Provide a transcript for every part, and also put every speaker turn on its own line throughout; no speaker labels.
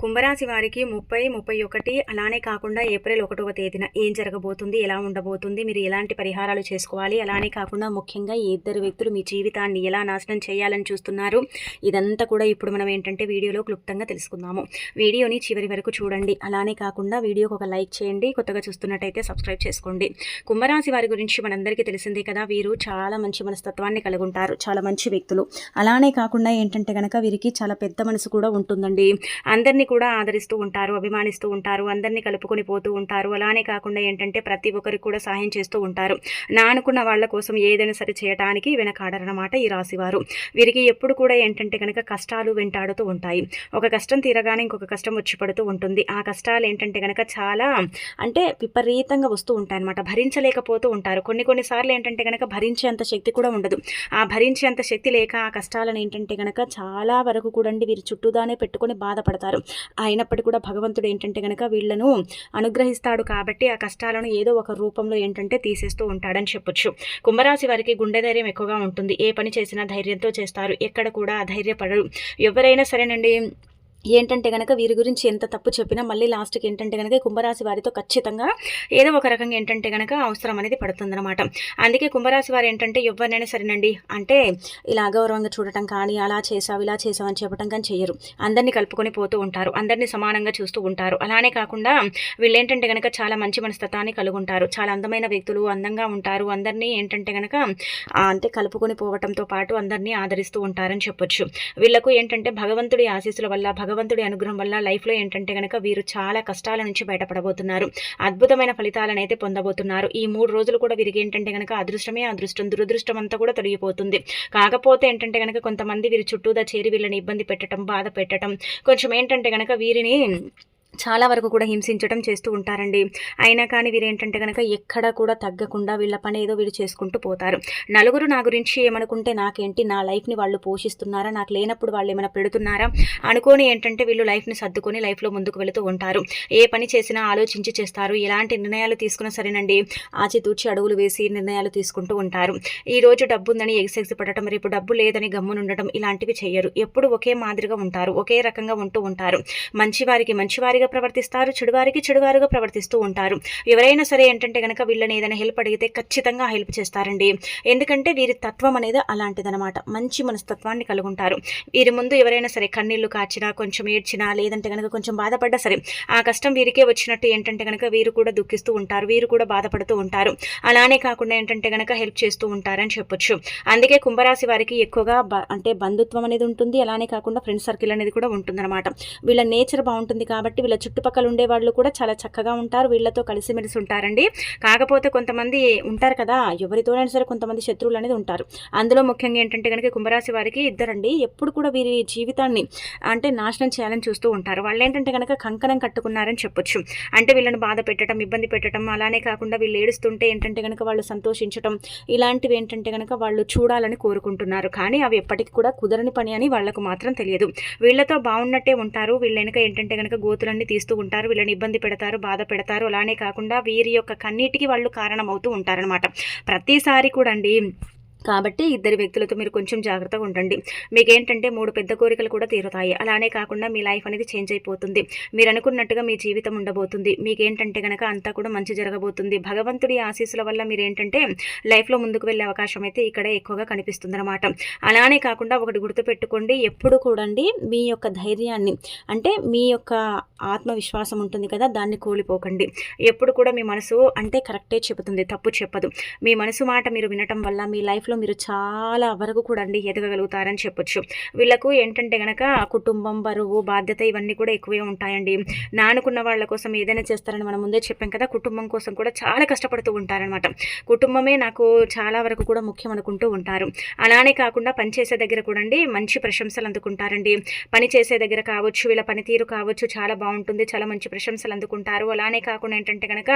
కుంభరాశి వారికి 30, 31 అలానే కాకుండా ఏప్రిల్ 1వ తేదీన ఏం జరగబోతుంది, ఎలా ఉండబోతుంది, మీరు ఎలాంటి పరిహారాలు చేసుకోవాలి, అలానే కాకుండా ముఖ్యంగా ఈ ఇద్దరు వ్యక్తులు మీ జీవితాన్ని ఎలా నాశనం చేయాలని చూస్తున్నారు, ఇదంతా కూడా ఇప్పుడు మనం ఏంటంటే వీడియోలో క్లుప్తంగా తెలుసుకుందాము. వీడియోని చివరి వరకు చూడండి. అలానే కాకుండా వీడియోకి ఒక లైక్ చేయండి. కొత్తగా చూస్తున్నట్టయితే సబ్స్క్రైబ్ చేసుకోండి. కుంభరాశి వారి గురించి మనందరికీ తెలిసిందే కదా, వీరు చాలా మంచి మనస్తత్వాన్ని కలిగి ఉంటారు, చాలా మంచి వ్యక్తులు. అలానే కాకుండా ఏంటంటే కనుక వీరికి చాలా పెద్ద మనసు కూడా ఉంటుందండి. అందరినీ కూడా ఆదరిస్తూ ఉంటారు, అభిమానిస్తూ ఉంటారు, అందరినీ కలుపుకొని పోతూ ఉంటారు. అలానే కాకుండా ఏంటంటే ప్రతి ఒక్కరికి కూడా సహాయం చేస్తూ ఉంటారు. నా అనుకున్న వాళ్ళ కోసం ఏదైనా సరే చేయడానికి వెనకాడరనమాట ఈ రాశివారు. వీరికి ఎప్పుడు కూడా ఏంటంటే కనుక కష్టాలు వెంటాడుతూ ఉంటాయి. ఒక కష్టం తీరగానే ఇంకొక కష్టం వచ్చి పడుతూ ఉంటుంది. ఆ కష్టాలు ఏంటంటే కనుక చాలా అంటే విపరీతంగా వస్తూ ఉంటాయన్నమాట. భరించలేకపోతూ ఉంటారు. కొన్నిసార్లు ఏంటంటే కనుక భరించేంత శక్తి కూడా ఉండదు. ఆ భరించేంత శక్తి లేక ఆ కష్టాలను ఏంటంటే కనుక చాలా వరకు కూడా వీరి చుట్టూదానే పెట్టుకొని బాధపడతారు. అయినప్పటికీ కూడా భగవంతుడు ఏంటంటే కనుక వీళ్లను అనుగ్రహిస్తాడు కాబట్టి ఆ కష్టాలను ఏదో ఒక రూపంలో ఏంటంటే తీసేస్తూ ఉంటాడని చెప్పొచ్చు. కుంభరాశి వారికి గుండె ధైర్యం ఎక్కువగా ఉంటుంది. ఏ పని చేసినా ధైర్యంతో చేస్తారు. ఎక్కడ కూడా అధైర్యపడరు. ఎవరైనా సరేనండి ఏంటంటే కనుక వీరి గురించి ఎంత తప్పు చెప్పినా మళ్ళీ లాస్ట్కి ఏంటంటే కనుక కుంభరాశి వారితో ఖచ్చితంగా ఏదో ఒక రకంగా ఏంటంటే కనుక అవసరం అనేది పడుతుందన్నమాట. అందుకే కుంభరాశి వారు ఏంటంటే ఎవరినైనా సరేనండి అంటే ఇలా అగౌరవంగా చూడటం కానీ, అలా చేసావు ఇలా చేసావు అని చెప్పడం కానీ చెయ్యరు. అందరినీ కలుపుకొని పోతూ ఉంటారు, అందరినీ సమానంగా చూస్తూ ఉంటారు. అలానే కాకుండా వీళ్ళు ఏంటంటే కనుక చాలా మంచి మనస్తత్వాన్ని కలిగి ఉంటారు. చాలా అందమైన వ్యక్తులు, అందంగా ఉంటారు. అందరినీ ఏంటంటే కనుక అంటే కలుపుకొని పోవటంతో పాటు అందరినీ ఆదరిస్తూ ఉంటారని చెప్పొచ్చు. వీళ్ళకు ఏంటంటే భగవంతుడి ఆశీస్సుల వల్ల, భగవంతుడి అనుగ్రహం వల్ల లైఫ్లో ఏంటంటే కనుక వీరు చాలా కష్టాల నుంచి బయటపడబోతున్నారు. అద్భుతమైన ఫలితాలను అయితే పొందబోతున్నారు. ఈ 3 రోజులు కూడా వీరికి ఏంటంటే కనుక అదృష్టమే అదృష్టం, దురదృష్టం అంతా కూడా తొలగిపోతుంది. కాకపోతే ఏంటంటే కనుక కొంతమంది వీరి చుట్టూదా చేరి వీళ్ళని ఇబ్బంది పెట్టడం, బాధ పెట్టడం, కొంచెం ఏంటంటే కనుక వీరిని చాలా వరకు కూడా హింసించడం చేస్తూ ఉంటారండి. అయినా కానీ వీరేంటంటే కనుక ఎక్కడ కూడా తగ్గకుండా వీళ్ళ పని ఏదో వీళ్ళు చేసుకుంటూ పోతారు. నలుగురు నా గురించి ఏమనుకుంటే నాకేంటి, నా లైఫ్ని వాళ్ళు పోషిస్తున్నారా, నాకు లేనప్పుడు వాళ్ళు ఏమైనా పెడుతున్నారా అనుకొని ఏంటంటే వీళ్ళు లైఫ్ని సర్దుకొని లైఫ్లో ముందుకు వెళుతూ ఉంటారు. ఏ పని చేసినా ఆలోచించి చేస్తారు. ఎలాంటి నిర్ణయాలు తీసుకున్నా సరేనండి ఆచితూచి అడుగులు వేసి నిర్ణయాలు తీసుకుంటూ ఉంటారు. ఈ రోజు డబ్బు ఉందని ఎగిసెగిసి పడటం, రేపు డబ్బు లేదని గమ్మునుండటం ఇలాంటివి చేయరు. ఎప్పుడు ఒకే మాదిరిగా ఉంటారు, ఒకే రకంగా ఉంటూ ఉంటారు. మంచివారికి మంచివారిగా ప్రవర్తిస్తారు, చెడువారికి చెడువారుగా ప్రవర్తిస్తూ ఉంటారు. ఎవరైనా సరే ఏంటంటే కనుక వీళ్ళని ఏదైనా హెల్ప్ అడిగితే ఖచ్చితంగా హెల్ప్ చేస్తారండి. ఎందుకంటే వీరి తత్వం అనేది అలాంటిదనమాట. మంచి మనస్తత్వాన్ని కలిగి ఉంటారు. వీరి ముందు ఎవరైనా సరే కన్నీళ్లు కాచినా, కొంచెం ఏడ్చినా, లేదంటే కనుక కొంచెం బాధపడ్డా సరే ఆ కష్టం వీరికే వచ్చినట్టు ఏంటంటే కనుక వీరు కూడా దుఃఖిస్తూ ఉంటారు, వీరు కూడా బాధపడుతూ ఉంటారు. అలానే కాకుండా ఏంటంటే కనుక హెల్ప్ చేస్తూ ఉంటారని చెప్పొచ్చు. అందుకే కుంభరాశి వారికి ఎక్కువగా అంటే బంధుత్వం అనేది ఉంటుంది. అలానే కాకుండా ఫ్రెండ్ సర్కిల్ అనేది కూడా ఉంటుందన్నమాట. వీళ్ళ నేచర్ బాగుంటుంది కాబట్టి వీళ్ళ చుట్టుపక్కల ఉండే వాళ్ళు కూడా చాలా చక్కగా ఉంటారు. వీళ్ళతో కలిసిమెలిసి ఉంటారండి. కాకపోతే కొంతమంది ఉంటారు కదా, ఎవరితోనైనా సరే కొంతమంది శత్రువులు అనేది ఉంటారు. అందులో ముఖ్యంగా ఏంటంటే కనుక కుంభరాశి వారికి ఇద్దరండి ఎప్పుడు కూడా వీరి జీవితాన్ని అంటే నాశనం చేయాలని చూస్తూ ఉంటారు. వాళ్ళు ఏంటంటే కనుక కంకణం కట్టుకున్నారని చెప్పొచ్చు. అంటే వీళ్ళని బాధ పెట్టడం, ఇబ్బంది పెట్టడం, అలానే కాకుండా వీళ్ళు ఏడుస్తుంటే ఏంటంటే కనుక వాళ్ళు సంతోషించడం, ఇలాంటివి ఏంటంటే కనుక వాళ్ళు చూడాలని కోరుకుంటున్నారు. కానీ అవి ఎప్పటికీ కూడా కుదరని పని అని వాళ్ళకు మాత్రం తెలియదు. వీళ్ళతో బాగున్నట్టే ఉంటారు. వీళ్ళ వెనుక ఏంటంటే కనుక గోతులన్నీ తీస్తూ ఉంటారు, వీళ్ళని ఇబ్బంది పెడతారు, బాధ పెడతారు. అలానే కాకుండా వీరి యొక్క కన్నీటికి వాళ్ళు కారణమవుతూ ఉంటారనమాట ప్రతిసారి కూడా అండి. కాబట్టి ఇద్దరు వ్యక్తులతో మీరు కొంచెం జాగ్రత్తగా ఉండండి. మీకేంటంటే 3 పెద్ద కోరికలు కూడా తీరుతాయి. అలానే కాకుండా మీ లైఫ్ అనేది చేంజ్ అయిపోతుంది. మీరు అనుకున్నట్టుగా మీ జీవితం ఉండబోతుంది. మీకేంటంటే కనుక అంతా కూడా మంచి జరగబోతుంది. భగవంతుడి ఆశీస్సుల వల్ల మీరేంటంటే లైఫ్లో ముందుకు వెళ్ళే అవకాశం అయితే ఇక్కడ ఎక్కువగా కనిపిస్తుంది అనమాట. అలానే కాకుండా ఒకటి గుర్తుపెట్టుకోండి, ఎప్పుడు కూడా మీ యొక్క ధైర్యాన్ని అంటే మీ యొక్క ఆత్మవిశ్వాసం ఉంటుంది కదా, దాన్ని కోల్పోకండి. ఎప్పుడు కూడా మీ మనసు అంటే కరెక్టే చెబుతుంది, తప్పు చెప్పదు. మీ మనసు మాట మీరు వినటం వల్ల మీ లైఫ్ మీరు చాలా వరకు కూడా ఎదగగలుగుతారని చెప్పొచ్చు. వీళ్ళకు ఏంటంటే గనక కుటుంబం, బరువు, బాధ్యత ఇవన్నీ కూడా ఎక్కువే ఉంటాయండి. నానుకున్న వాళ్ళ కోసం ఏదైనా చేస్తారని మనం ముందే చెప్పాం కదా, కుటుంబం కోసం కూడా చాలా కష్టపడుతూ ఉంటారనమాట. కుటుంబమే నాకు చాలా వరకు కూడా ముఖ్యం అనుకుంటూ ఉంటారు. అలానే కాకుండా పనిచేసే దగ్గర కూడా మంచి ప్రశంసలు అందుకుంటారండి. పని చేసే దగ్గర కావచ్చు, వీళ్ళ పనితీరు కావచ్చు చాలా బాగుంటుంది, చాలా మంచి ప్రశంసలు అందుకుంటారు. అలానే కాకుండా ఏంటంటే కనుక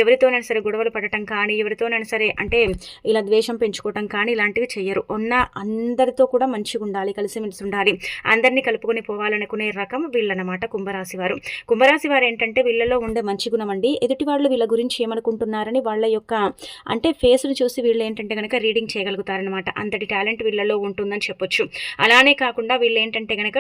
ఎవరితోనైనా సరే గొడవలు పడటం కానీ, ఎవరితోనైనా సరే అంటే ఇలా ద్వేషం పెంచుకోవటం కానీ ఇలాంటివి చెయ్యరు. ఉన్న అందరితో కూడా మంచిగా ఉండాలి, కలిసిమెలిసి ఉండాలి, అందరినీ కలుపుకొని పోవాలనుకునే రకం వీళ్ళనమాట కుంభరాశి వారు. కుంభరాశి వారు ఏంటంటే వీళ్ళలో ఉండే మంచి గుణం అండి, ఎదుటి వాళ్ళు వీళ్ళ గురించి ఏమనుకుంటున్నారని వాళ్ళ యొక్క అంటే ఫేస్ను చూసి వీళ్ళు ఏంటంటే కనుక రీడింగ్ చేయగలుగుతారనమాట. అంతటి టాలెంట్ వీళ్ళలో ఉంటుందని చెప్పొచ్చు. అలానే కాకుండా వీళ్ళు ఏంటంటే కనుక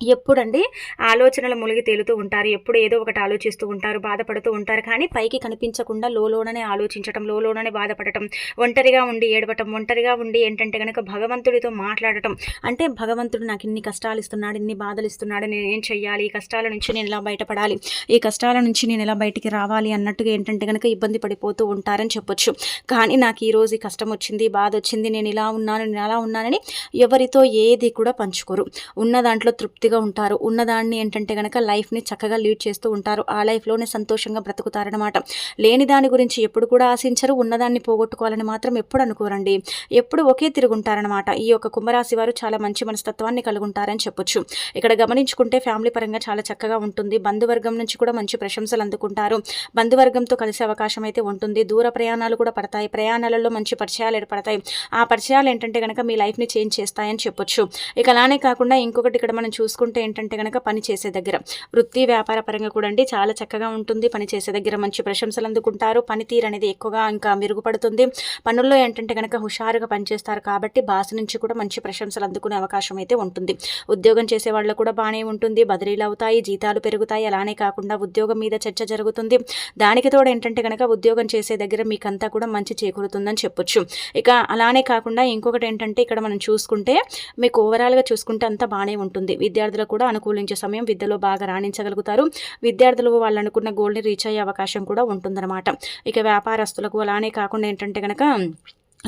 ఎప్పుడండి ఆలోచనలు మునిగి తేలుతూ ఉంటారు. ఎప్పుడు ఏదో ఒకటి ఆలోచిస్తూ ఉంటారు, బాధపడుతూ ఉంటారు. కానీ పైకి కనిపించకుండా లోలోననే ఆలోచించటం, లోలోననే బాధపడటం, ఒంటరిగా ఉండి ఏడవటం, ఒంటరిగా ఉండి ఏంటంటే గనక భగవంతుడితో మాట్లాడటం. అంటే భగవంతుడు నాకు ఇన్ని కష్టాలు ఇస్తున్నాడు, ఇన్ని బాధలు ఇస్తున్నాడు, నేను ఏం చెయ్యాలి? ఈ కష్టాల నుంచి నేను ఎలా బయటపడాలి? ఈ కష్టాల నుంచి నేను ఎలా బయటికి రావాలి అన్నట్టుగా ఏంటంటే గనక ఇబ్బంది పడిపోతూ ఉంటారని చెప్పొచ్చు. కానీ నాకు ఈరోజు ఈ కష్టం వచ్చింది, బాధ వచ్చింది, నేను ఇలా ఉన్నాను, నేను అలా ఉన్నానని ఎవరితో ఏది కూడా పంచుకోరు. ఉన్న దాంట్లో తృప్తిగా ఉంటారు. ఉన్నదాన్ని ఏంటంటే గనక లైఫ్ని చక్కగా లీడ్ చేస్తూ ఉంటారు. ఆ లైఫ్లోనే సంతోషంగా బ్రతుకుతారనమాట. లేని దాని గురించి ఎప్పుడు కూడా ఆశించరు. ఉన్నదాన్ని పోగొట్టుకోవాలని మాత్రం ఎప్పుడు అనుకోరండి. ఎప్పుడు ఒకే తిరుగుంటారనమాట. ఈ యొక్క కుంభరాశి వారు చాలా మంచి మనస్తత్వాన్ని కలుగుంటారని చెప్పొచ్చు. ఇక్కడ గమనించుకుంటే ఫ్యామిలీ పరంగా చాలా చక్కగా ఉంటుంది. బంధువర్గం నుంచి కూడా మంచి ప్రశంసలు అందుకుంటారు. బంధువర్గంతో కలిసే అవకాశం అయితే ఉంటుంది. దూర ప్రయాణాలు కూడా పడతాయి. ప్రయాణాలలో మంచి పరిచయాలు ఏర్పడతాయి. ఆ పరిచయాలు ఏంటంటే గనక మీ లైఫ్ని చేంజ్ చేస్తాయని చెప్పొచ్చు. ఇక అలానే కాకుండా ఇంకొకటి ఇక్కడ మనం చూసుకుంటే ఏంటంటే గనక పని చేసే దగ్గర వృత్తి వ్యాపార పరంగా కూడా అండి చాలా చక్కగా ఉంటుంది. పని చేసే దగ్గర మంచి ప్రశంసలు అందుకుంటారు. పనితీరు అనేది ఎక్కువగా ఇంకా మెరుగుపడుతుంది. పనుల్లో ఏంటంటే గనక హుషారుగా పనిచేస్తారు కాబట్టి బాస్ నుంచి కూడా మంచి ప్రశంసలు అందుకునే అవకాశం అయితే ఉంటుంది. ఉద్యోగం చేసే వాళ్ళు కూడా బాగానే ఉంటుంది. బదిలీలు అవుతాయి, జీతాలు పెరుగుతాయి. అలానే కాకుండా ఉద్యోగం మీద చర్చ జరుగుతుంది. దానికి తోడు ఏంటంటే గనక ఉద్యోగం చేసే దగ్గర మీకంతా కూడా మంచి చేకూరుతుందని చెప్పొచ్చు. ఇక అలానే కాకుండా ఇంకొకటి ఏంటంటే ఇక్కడ మనం చూసుకుంటే మీకు ఓవరాల్గా చూసుకుంటే అంతా బాగానే ఉంటుంది. విద్యార్థులకు కూడా అనుకూలించే సమయం. విద్యలో బాగా రాణించగలుగుతారు. విద్యార్థులు వాళ్ళు అనుకున్న గోల్ని రీచ్ అయ్యే అవకాశం కూడా ఉంటుందన్నమాట. ఇక వ్యాపారస్తులకు అలానే కాకుండా ఏంటంటే గనక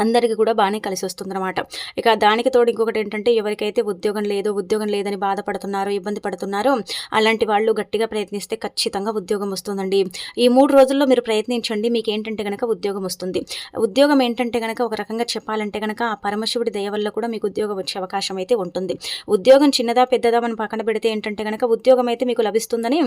అందరికీ కూడా బాగానే కలిసి వస్తుందన్నమాట. ఇక దానికి తోడు ఇంకొకటి ఏంటంటే ఎవరికైతే ఉద్యోగం లేదని బాధపడుతున్నారో, ఇబ్బంది పడుతున్నారో అలాంటి వాళ్ళు గట్టిగా ప్రయత్నిస్తే ఖచ్చితంగా ఉద్యోగం వస్తుందండి. ఈ 3 రోజుల్లో మీరు ప్రయత్నించండి. మీకు ఏంటంటే కనుక ఉద్యోగం వస్తుంది. ఉద్యోగం ఏంటంటే కనుక ఒక రకంగా చెప్పాలంటే కనుక ఆ పరమశివుడి దయ వల్ల కూడా మీకు ఉద్యోగం వచ్చే అవకాశం అయితే ఉంటుంది. ఉద్యోగం చిన్నదా పెద్దదా మనం పక్కన పెడితే ఏంటంటే కనుక ఉద్యోగం అయితే మీకు లభిస్తుందని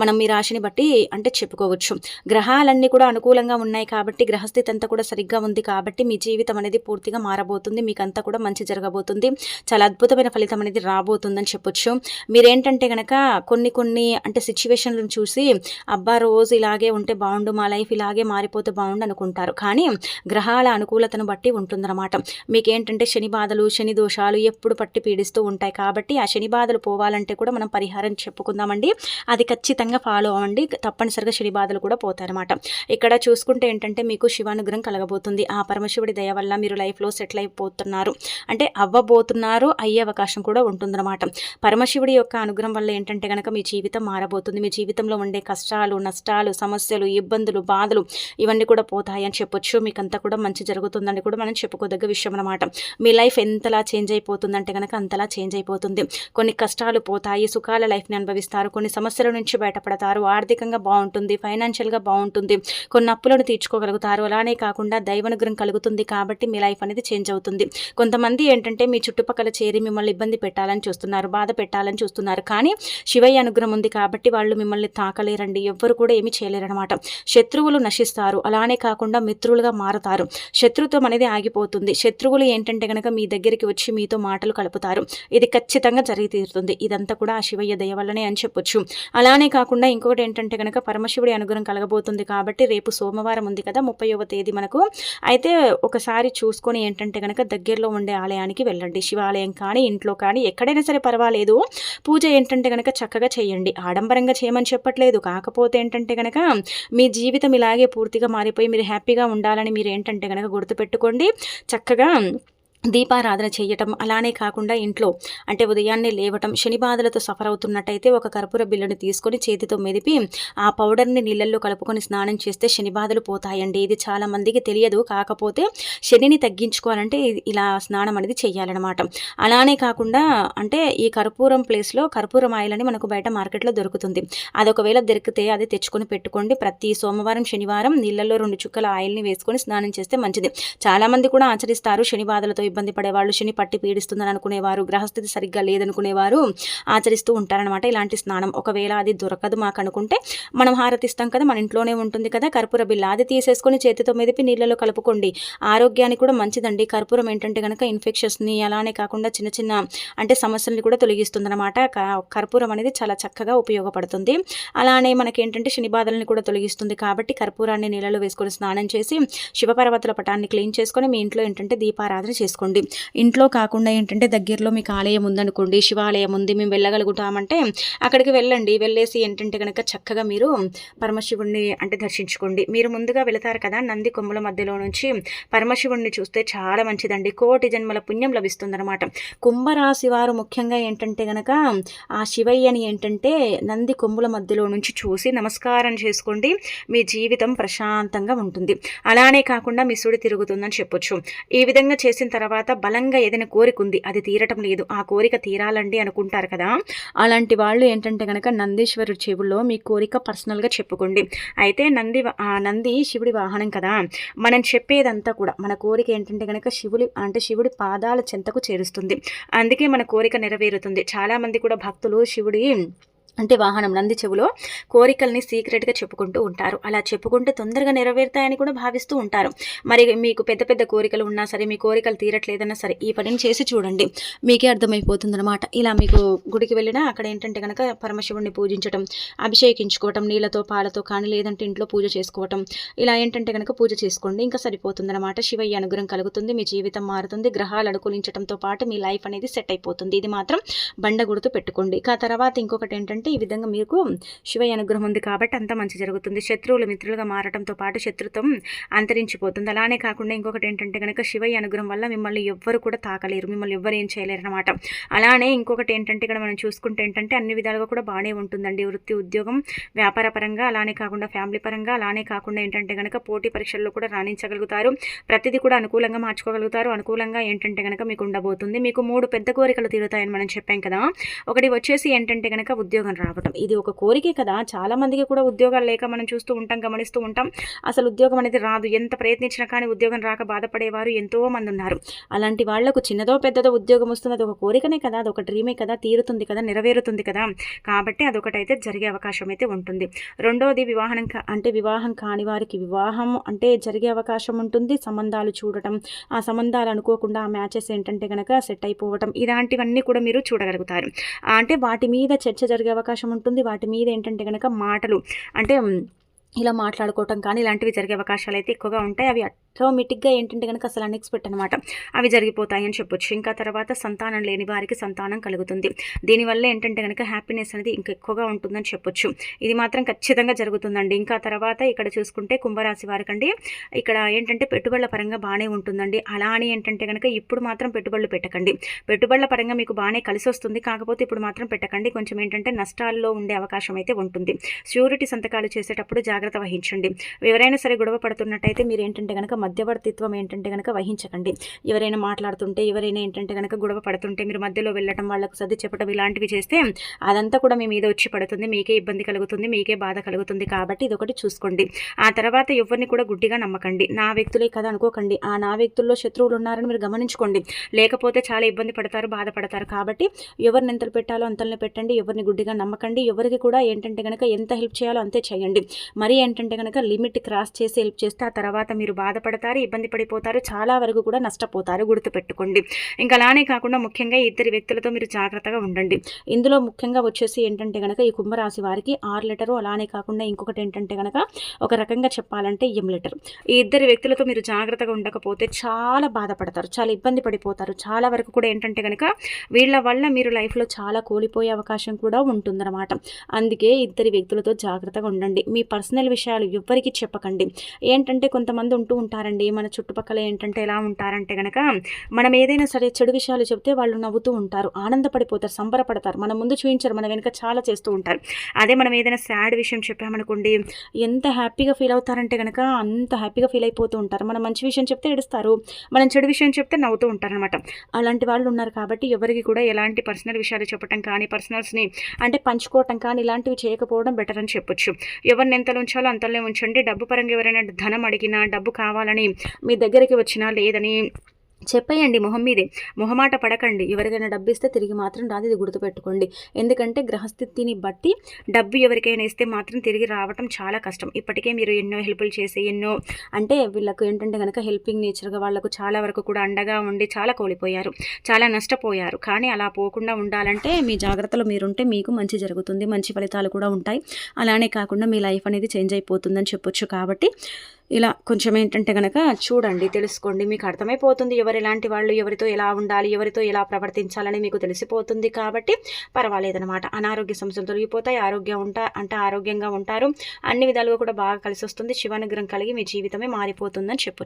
మనం మీ రాశిని బట్టి అంటే చెప్పుకోవచ్చు. గ్రహాలన్నీ కూడా అనుకూలంగా ఉన్నాయి కాబట్టి, గ్రహస్థితి అంతా కూడా సరిగ్గా ఉంది కాబట్టి మీ జీవితం అనేది పూర్తిగా మారబోతుంది. మీకంతా కూడా మంచి జరగబోతుంది. చాలా అద్భుతమైన ఫలితం అనేది రాబోతుందని చెప్పొచ్చు. మీరేంటంటే గనక కొన్ని అంటే సిచ్యువేషన్లను చూసి అబ్బా రోజు ఇలాగే ఉంటే బాగుండు, మా లైఫ్ ఇలాగే మారిపోతే బాగుండు అనుకుంటారు. కానీ గ్రహాల అనుకూలతను బట్టి ఉంటుందన్నమాట. మీకేంటంటే శని బాధలు, శని దోషాలు ఎప్పుడు పట్టి పీడిస్తూ ఉంటాయి కాబట్టి ఆ శని బాధలు పోవాలంటే కూడా మనం పరిహారం చెప్పుకుందామండి. అది ఖచ్చితంగా ఫాలో అవ్వండి. తప్పనిసరిగా శని బాధలు కూడా పోతాయన్నమాట. ఇక్కడ చూసుకుంటే ఏంటంటే మీకు శివానుగ్రహం కలగబోతుంది. ఆ పరమశివుడి దయ వల్ల మీరు లైఫ్లో సెటిల్ అయిపోతున్నారు, అంటే అవ్వబోతున్నారు, అయ్యే అవకాశం కూడా ఉంటుందన్నమాట. పరమశివుడి యొక్క అనుగ్రహం వల్ల ఏంటంటే కనుక మీ జీవితం మారబోతుంది. మీ జీవితంలో ఉండే కష్టాలు, నష్టాలు, సమస్యలు, ఇబ్బందులు, బాధలు ఇవన్నీ కూడా పోతాయని చెప్పొచ్చు. మీకంతా కూడా మంచి జరుగుతుందని కూడా మనం చెప్పుకోదగ్గ విషయం అనమాట. మీ లైఫ్ ఎంతలా చేంజ్ అయిపోతుందంటే కనుక అంతలా చేంజ్ అయిపోతుంది. కొన్ని కష్టాలు పోతాయి, సుఖాల లైఫ్ని అనుభవిస్తారు, కొన్ని సమస్యల నుంచి బయటపడతారు, ఆర్థికంగా బాగుంటుంది, ఫైనాన్షియల్గా బాగుంటుంది, కొన్ని అప్పులను తీర్చుకోగలుగుతారు. అలానే కాకుండా దైవానుగ్రహం కలుగుతుంది కాబట్టి మీ లైఫ్ అనేది చేంజ్ అవుతుంది. కొంతమంది ఏంటంటే మీ చుట్టుపక్కల చేరి మిమ్మల్ని ఇబ్బంది పెట్టాలని చూస్తున్నారు, బాధ పెట్టాలని చూస్తున్నారు. కానీ శివయ్య అనుగ్రహం ఉంది కాబట్టి వాళ్ళు మిమ్మల్ని తాకలేరండి. ఎవ్వరు కూడా ఏమీ చేయలేరనమాట. శత్రువులు నశిస్తారు, అలానే కాకుండా మిత్రులుగా మారుతారు. శత్రుత్వం అనేది ఆగిపోతుంది. శత్రువులు ఏంటంటే కనుక మీ దగ్గరికి వచ్చి మీతో మాటలు కలుపుతారు. ఇది ఖచ్చితంగా జరిగి తీరుతుంది. ఇదంతా కూడా ఆ శివయ్య దయ వల్లనే అని చెప్పొచ్చు. అలానే కాకుండా ఇంకొకటి ఏంటంటే కనుక పరమశివుడి అనుగ్రహం కలగబోతుంది కాబట్టి రేపు సోమవారం ఉంది కదా, 30వ తేదీ మనకు. అయితే ఒకసారి చూసుకొని ఏంటంటే కనుక దగ్గరలో ఉండే ఆలయానికి వెళ్ళండి. శివాలయం కానీ, ఇంట్లో కానీ, ఎక్కడైనా సరే పర్వాలేదు. పూజ ఏంటంటే కనుక చక్కగా చేయండి. ఆడంబరంగా చేయమని చెప్పట్లేదు. కాకపోతే ఏంటంటే కనుక మీ జీవితం ఇలాగే పూర్తిగా మారిపోయి మీరు హ్యాపీగా ఉండాలని మీరు ఏంటంటే కనుక గుర్తుపెట్టుకోండి. చక్కగా దీపారాధన చేయటం, అలానే కాకుండా ఇంట్లో అంటే ఉదయాన్నే లేవటం, శని బాధలతో సఫర్ అవుతున్నట్టయితే ఒక కర్పూర బిళ్ళను తీసుకొని చేతితో మెదిపి ఆ పౌడర్ని నీళ్ళల్లో కలుపుకొని స్నానం చేస్తే శని బాధలు పోతాయండి. ఇది చాలా మందికి తెలియదు. కాకపోతే శనిని తగ్గించుకోవాలంటే ఇలా స్నానం అనేది చేయాలన్నమాట. అలానే కాకుండా అంటే ఈ కర్పూరం ప్లేస్లో కర్పూరం ఆయిల్ అని మనకు బయట మార్కెట్లో దొరుకుతుంది. అది ఒకవేళ దొరికితే అది తెచ్చుకొని పెట్టుకోండి. ప్రతి సోమవారం, శనివారం నీళ్ళల్లో 2 చుక్కల ఆయిల్ని వేసుకొని స్నానం చేస్తే మంచిది. చాలామంది కూడా ఆచరిస్తారు. శని బాధలతో ఇబ్బంది పడేవాళ్ళు, శని పట్టి పీడిస్తుందని అనుకునేవారు, గ్రహస్థితి సరిగ్గా లేదనుకునేవారు ఆచరిస్తూ ఉంటారనమాట ఇలాంటి స్నానం. ఒకవేళ అది దొరకదు మాకు అనుకుంటే మనం హారతిస్తాం కదా, మన ఇంట్లోనే ఉంటుంది కదా కర్పూర బిళ్ళ, అది తీసేసుకొని చేతితో మెదిపి నీళ్ళలో కలుపుకోండి. ఆరోగ్యానికి కూడా మంచిదండి. కర్పూరం ఏంటంటే కనుక ఇన్ఫెక్షన్స్ని అలానే కాకుండా చిన్న చిన్న అంటే సమస్యల్ని కూడా తొలగిస్తుందన్నమాట. కర్పూరం అనేది చాలా చక్కగా ఉపయోగపడుతుంది. అలానే మనకేంటంటే శని బాధల్ని కూడా తొలగిస్తుంది కాబట్టి కర్పూరాన్ని నీళ్ళలో వేసుకొని స్నానం చేసి శివపార్వతుల పటాన్ని క్లీన్ చేసుకొని మీ ఇంట్లో ఏంటంటే దీపారాధన చేసుకోండి. చేసుకోండి. ఇంట్లో కాకుండా ఏంటంటే దగ్గరలో మీకు ఆలయం ఉందనుకోండి, శివాలయం ఉంది, మేము వెళ్ళగలుగుతామంటే అక్కడికి వెళ్ళండి. వెళ్ళేసి ఏంటంటే కనుక చక్కగా మీరు పరమశివుణ్ణి అంటే దర్శించుకోండి. మీరు ముందుగా వెళతారు కదా నంది కొమ్ముల మధ్యలో నుంచి పరమశివుణ్ణి చూస్తే చాలా మంచిదండి. కోటి జన్మల పుణ్యం లభిస్తుందన్నమాట. కుంభరాశి వారు ముఖ్యంగా ఏంటంటే గనక ఆ శివయ్యని ఏంటంటే నంది కొమ్ముల మధ్యలో నుంచి చూసి నమస్కారం చేసుకోండి. మీ జీవితం ప్రశాంతంగా ఉంటుంది. అలానే కాకుండా మీ సుడి తిరుగుతుందని చెప్పొచ్చు. ఈ విధంగా చేసిన తర్వాత బలంగా ఏదైనా కోరిక ఉంది, అది తీరటం లేదు, ఆ కోరిక తీరాలండి అనుకుంటారు కదా, అలాంటి వాళ్ళు ఏంటంటే కనుక నందీశ్వరుడి చెవుల్లో మీ కోరిక పర్సనల్గా చెప్పుకోండి. అయితే నంది శివుడి వాహనం కదా, మనం చెప్పేదంతా కూడా మన కోరిక ఏంటంటే కనుక శివుడి పాదాల చెంతకు చేరుస్తుంది. అందుకే మన కోరిక నెరవేరుతుంది. చాలామంది కూడా భక్తులు శివుడి అంటే వాహనం నంది చెవులో కోరికల్ని సీక్రెట్గా చెప్పుకుంటూ ఉంటారు. అలా చెప్పుకుంటే తొందరగా నెరవేరుతాయని కూడా భావిస్తూ ఉంటారు. మరి మీకు పెద్ద పెద్ద కోరికలు ఉన్నా సరే, మీ కోరికలు తీరట్లేదన్నా సరే, ఈ పనిని చేసి చూడండి, మీకే అర్థమైపోతుంది అనమాట. ఇలా మీకు గుడికి వెళ్ళినా అక్కడ ఏంటంటే కనుక పరమశివుడిని పూజించడం, అభిషేకించుకోవటం నీళ్ళతో పాలతో కానీ, లేదంటే ఇంట్లో పూజ చేసుకోవటం, ఇలా ఏంటంటే కనుక పూజ చేసుకోండి, ఇంకా సరిపోతుందన్నమాట. శివయ్య అనుగ్రహం కలుగుతుంది, మీ జీవితం మారుతుంది, గ్రహాలు అనుకూలించడంతో పాటు మీ లైఫ్ అనేది సెట్ అయిపోతుంది. ఇది మాత్రం బండ గుర్తు పెట్టుకోండి. ఇక తర్వాత ఇంకొకటి ఏంటంటే ఈ విధంగా మీకు శివయ్య అనుగ్రహం ఉంది కాబట్టి అంత మంచి జరుగుతుంది. శత్రువులు మిత్రులుగా మారటంతో పాటు శత్రుత్వం అంతరించిపోతుంది. అలానే కాకుండా ఇంకొకటి ఏంటంటే కనుక శివయ్య అనుగ్రహం వల్ల మిమ్మల్ని ఎవ్వరు కూడా తాకలేరు, మిమ్మల్ని ఎవ్వరు ఏం చేయలేరు అనమాట. అలానే ఇంకొకటి ఏంటంటే ఇక్కడ మనం చూసుకుంటే ఏంటంటే అన్ని విధాలుగా కూడా బాగానే ఉంటుందండి. వృత్తి, ఉద్యోగం, వ్యాపార పరంగా, అలానే కాకుండా ఫ్యామిలీ పరంగా, అలానే కాకుండా ఏంటంటే కనుక పోటీ పరీక్షల్లో కూడా రాణించగలుగుతారు. ప్రతిదీ కూడా అనుకూలంగా మార్చుకోగలుగుతారు. అనుకూలంగా ఏంటంటే కనుక మీకు ఉండబోతుంది. మీకు 3 పెద్ద కోరికలు తీరుతాయని మనం చెప్పాం కదా. ఒకటి వచ్చేసి ఏంటంటే కనుక ఉద్యోగం రావటం. ఇది ఒక కోరికే కదా. చాలా మందికి కూడా ఉద్యోగాలు లేక మనం చూస్తూ ఉంటాం, గమనిస్తూ ఉంటాం. అసలు ఉద్యోగం అనేది రాదు. ఎంత ప్రయత్నించినా కానీ ఉద్యోగం రాక బాధపడేవారు ఎంతో మంది ఉన్నారు. అలాంటి వాళ్లకు చిన్నదో పెద్దదో ఉద్యోగం వస్తుంది. అది ఒక కోరికనే కదా, అది ఒక డ్రీమే కదా, తీరుతుంది కదా, నెరవేరుతుంది కదా. కాబట్టి అదొకటైతే జరిగే అవకాశం అయితే ఉంటుంది. రెండోది వివాహం కాని వారికి వివాహం అంటే జరిగే అవకాశం ఉంటుంది. సంబంధాలు చూడటం, ఆ సంబంధాలు అనుకోకుండా ఆ మ్యాచెస్ ఏంటంటే కనుక సెట్ అయిపోవటం, ఇలాంటివన్నీ కూడా మీరు చూడగలుగుతారు. అంటే వాటి మీద చర్చ జరిగే అవకాశం ఉంటుంది. వాటి మీద ఏంటంటే కనుక మాటలు అంటే ఇలా మాట్లాడుకోవటం కానీ ఇలాంటివి జరిగే అవకాశాలు అయితే ఎక్కువగా ఉంటాయి. అవి ఆటోమేటిక్గా ఏంటంటే కనుక అసలు అన్ఎక్స్పెక్ట్ అనమాట, అవి జరిగిపోతాయి అని చెప్పొచ్చు. ఇంకా తర్వాత సంతానం లేని వారికి సంతానం కలుగుతుంది. దీనివల్ల ఏంటంటే కనుక హ్యాపీనెస్ అనేది ఇంకా ఎక్కువగా ఉంటుందని చెప్పొచ్చు. ఇది మాత్రం ఖచ్చితంగా జరుగుతుందండి. ఇంకా తర్వాత ఇక్కడ చూసుకుంటే కుంభరాశి వారికండి ఇక్కడ ఏంటంటే పెట్టుబడుల పరంగా బాగానే ఉంటుందండి. అలా అని ఏంటంటే కనుక ఇప్పుడు మాత్రం పెట్టుబడులు పెట్టకండి. పెట్టుబడుల పరంగా మీకు బాగానే కలిసి వస్తుంది, కాకపోతే ఇప్పుడు మాత్రం పెట్టకండి. కొంచెం ఏంటంటే నష్టాల్లో ఉండే అవకాశం అయితే ఉంటుంది. ష్యూరిటీ సంతకాలు చేసేటప్పుడు జాగ్రత్త వహించండి. ఎవరైనా సరే గొడవ పడుతున్నట్టయితే మీరు ఏంటంటే కనుక మధ్యవర్తిత్వం ఏంటంటే కనుక వహించకండి. ఎవరైనా మాట్లాడుతుంటే, ఎవరైనా ఏంటంటే కనుక గొడవ పడుతుంటే మీరు మధ్యలో వెళ్ళటం, వాళ్ళకు సర్ది చెప్పడం, ఇలాంటివి చేస్తే అదంతా కూడా మీ మీద వచ్చి పడుతుంది. మీకే ఇబ్బంది కలుగుతుంది, మీకే బాధ కలుగుతుంది. కాబట్టి ఇదొకటి చూసుకోండి. ఆ తర్వాత ఎవరిని కూడా గుడ్డిగా నమ్మకండి. నా వ్యక్తులే కదా అనుకోకండి. ఆ నా వ్యక్తుల్లో శత్రువులు ఉన్నారని మీరు గమనించుకోండి. లేకపోతే చాలా ఇబ్బంది పడతారు, బాధపడతారు. కాబట్టి ఎవరిని ఎంతలు పెట్టాలో అంతల్ని పెట్టండి. ఎవరిని గుడ్డిగా నమ్మకండి. ఎవరికి కూడా ఏంటంటే కనుక ఎంత హెల్ప్ చేయాలో అంతే చేయండి. మరి ఏంటంటే కనుక లిమిట్ క్రాస్ చేసి హెల్ప్ చేస్తే ఆ తర్వాత మీరు బాధపడతారు, ఇబ్బంది పడిపోతారు, చాలా వరకు కూడా నష్టపోతారు. గుర్తుపెట్టుకోండి. ఇంకా అలానే కాకుండా ముఖ్యంగా ఇద్దరు వ్యక్తులతో మీరు జాగ్రత్తగా ఉండండి. ఇందులో ముఖ్యంగా వచ్చేసి ఏంటంటే కనుక ఈ కుంభరాశి వారికి 6 లెటరు, అలానే కాకుండా ఇంకొకటి ఏంటంటే కనుక ఒక రకంగా చెప్పాలంటే M లెటర్. ఈ ఇద్దరు వ్యక్తులతో మీరు జాగ్రత్తగా ఉండకపోతే చాలా బాధపడతారు, చాలా ఇబ్బంది పడిపోతారు. చాలా వరకు కూడా ఏంటంటే కనుక వీళ్ళ వల్ల మీరు లైఫ్లో చాలా కోల్పోయే అవకాశం కూడా ఉంటుందన్నమాట. అందుకే ఇద్దరు వ్యక్తులతో జాగ్రత్తగా ఉండండి. మీ పర్సనల్ విషయాలు ఎవ్వరికి చెప్పకండి. ఏంటంటే కొంతమంది ఉంటూ ఉంటారండి మన చుట్టుపక్కల, ఏంటంటే ఎలా ఉంటారంటే కనుక మనం ఏదైనా సరే చెడు విషయాలు చెప్తే వాళ్ళు నవ్వుతూ ఉంటారు, ఆనందపడిపోతారు, సంబరపడతారు, మన ముందు చూపించారు, మన వెనుక చాలా చేస్తూ ఉంటారు. అదే మనం ఏదైనా సాడ్ విషయం చెప్పామనుకోండి, ఎంత హ్యాపీగా ఫీల్ అవుతారంటే కనుక అంత హ్యాపీగా ఫీల్ అయిపోతూ ఉంటారు. మనం మంచి విషయం చెప్తే ఏడుస్తారు, మనం చెడు విషయం చెప్తే నవ్వుతూ ఉంటారనమాట. అలాంటి వాళ్ళు ఉన్నారు. కాబట్టి ఎవరికి కూడా ఎలాంటి పర్సనల్ విషయాలు చెప్పడం కానీ, పర్సనల్స్ని అంటే పంచుకోవటం కానీ ఇలాంటివి చేయకపోవడం బెటర్ అని చెప్పొచ్చు. ఎవరిని ఎంతలో ఉంచాలో అంతలోనే ఉంచండి. డబ్బు పరంగా ఎవరైనా ధనం అడిగినా, డబ్బు కావాలని మీ దగ్గరికి వచ్చినా లేదని చెప్పేయండి మొహం మీదే. మొహమాట పడకండి. ఎవరికైనా డబ్బు ఇస్తే తిరిగి మాత్రం రాదు, ఇది గుర్తుపెట్టుకోండి. ఎందుకంటే గ్రహస్థితిని బట్టి డబ్బు ఎవరికైనా ఇస్తే మాత్రం తిరిగి రావటం చాలా కష్టం. ఇప్పటికే మీరు ఎన్నో హెల్ప్లు చేసి అంటే వీళ్ళకు ఏంటంటే కనుక హెల్పింగ్ నేచర్గా వాళ్ళకు చాలా వరకు కూడా అండగా ఉండి చాలా కోల్పోయారు, చాలా నష్టపోయారు. కానీ అలా పోకుండా ఉండాలంటే మీ జాగ్రత్తలో మీరుంటే మీకు మంచి జరుగుతుంది, మంచి ఫలితాలు కూడా ఉంటాయి. అలానే కాకుండా మీ లైఫ్ అనేది చేంజ్ అయిపోతుందని చెప్పొచ్చు. కాబట్టి ఇలా కొంచెం ఏంటంటే గనక చూడండి, తెలుసుకోండి. మీకు అర్థమైపోతుంది ఎవరు ఎలాంటి వాళ్ళు, ఎవరితో ఎలా ఉండాలి, ఎవరితో ఎలా ప్రవర్తించాలని మీకు తెలిసిపోతుంది కాబట్టి పర్వాలేదనమాట. అనారోగ్య సమస్యలు తొలగిపోతాయి. ఆరోగ్యంగా ఉంటారు. అన్ని విధాలుగా కూడా బాగా కలిసొస్తుంది. శివానుగ్రహం కలిగి మీ జీవితమే మారిపోతుందని చెప్పొచ్చు.